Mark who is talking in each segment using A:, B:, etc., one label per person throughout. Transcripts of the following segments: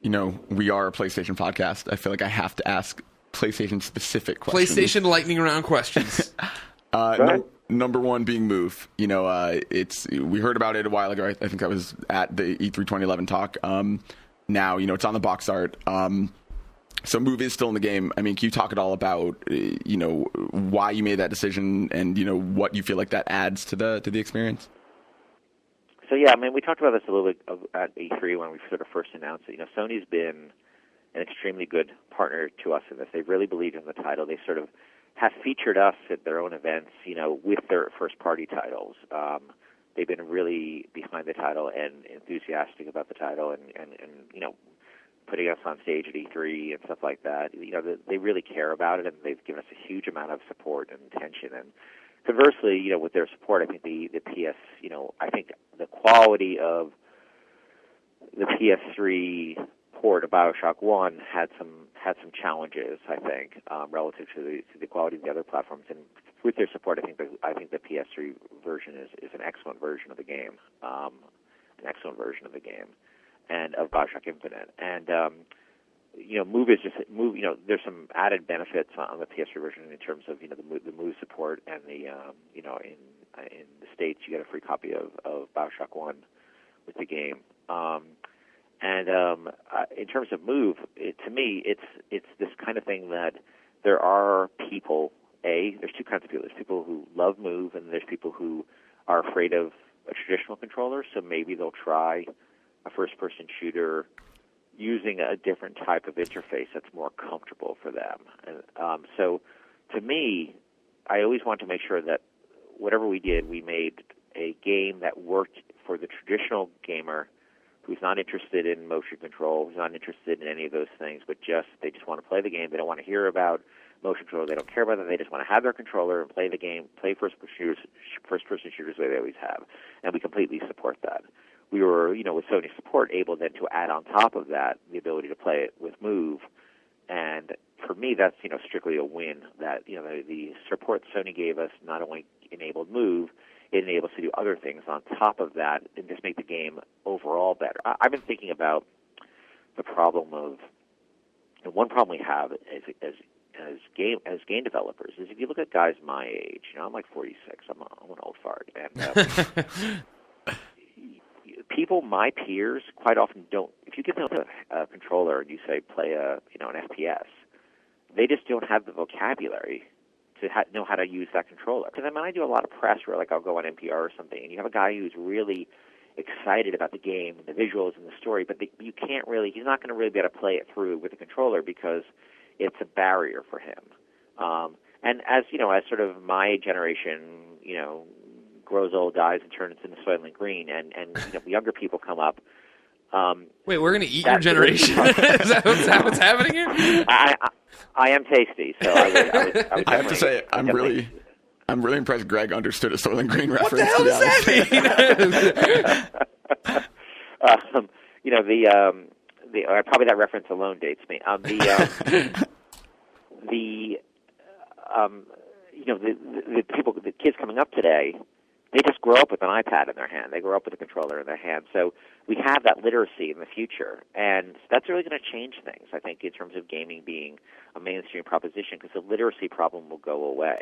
A: we are a PlayStation podcast. I feel like I have to ask PlayStation-specific questions.
B: PlayStation lightning round questions.
A: Number one being Move. We heard about it a while ago. I think I was at the E3 2011 talk. Now, it's on the box art. So Move is still in the game. I mean, can you talk at all about, why you made that decision and, what you feel like that adds to the experience?
C: So, yeah, I mean, we talked about this a little bit at E3 when we sort of first announced it. Sony's been an extremely good partner to us in this. They've really believed in the title. They sort of have featured us at their own events, with their first-party titles. They've been really behind the title and enthusiastic about the title and putting us on stage at E3 and stuff like that. They really care about it, and they've given us a huge amount of support and attention. And conversely, with their support, I think the PS, I think the quality of the PS3 port of BioShock 1 had some challenges, I think, relative to the quality of the other platforms. And with their support, I think the PS3 version is an excellent version of the game, and of BioShock Infinite. And Move is just Move. There's some added benefits on the PS3 version in terms of the Move support and the in the States you get a free copy of BioShock 1 with the game. And in terms of Move, to me, it's this kind of thing that there are people. There's two kinds of people. There's people who love Move, and there's people who are afraid of a traditional controller. So maybe they'll try a first-person shooter using a different type of interface that's more comfortable for them. And so, to me, I always want to make sure that whatever we did, we made a game that worked for the traditional gamer who's not interested in motion control, who's not interested in any of those things, but they just want to play the game. They don't want to hear about motion control. They don't care about it. They just want to have their controller and play the game, play first-person shooters the way they always have. And we completely support that. We were, with Sony support, able then to add on top of that the ability to play it with Move. And for me, that's, strictly a win that, the support Sony gave us not only enabled Move, it enables us to do other things on top of that and just make the game overall better. I've been thinking about the problem of, one problem we have as game developers is if you look at guys my age, I'm like 46, I'm an old fart, and people, my peers, quite often don't. If you give them a controller and you say play an FPS, they just don't have the vocabulary to know how to use that controller. Because I do a lot of press where, I'll go on NPR or something, and you have a guy who's really excited about the game and the visuals and the story, but he's not going to really be able to play it through with a controller because it's a barrier for him. And as sort of my generation, grows old, dies, and turns into Soylent Green, and younger people come up.
B: Wait, we're going to eat your generation? Is that what's happening here?
C: I am tasty, so I
A: have to say, I'm really impressed Greg understood a Soylent Green reference.
B: What the hell does that mean?
C: Probably that reference alone dates me. The kids coming up today, they just grow up with an iPad in their hand. They grow up with a controller in their hand. So we have that literacy in the future, and that's really going to change things, I think, in terms of gaming being a mainstream proposition, because the literacy problem will go away.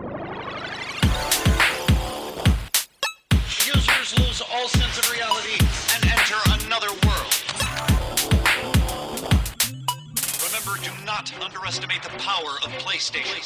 D: Users lose all sense of reality and enter another world. Remember, do not underestimate the power of PlayStation.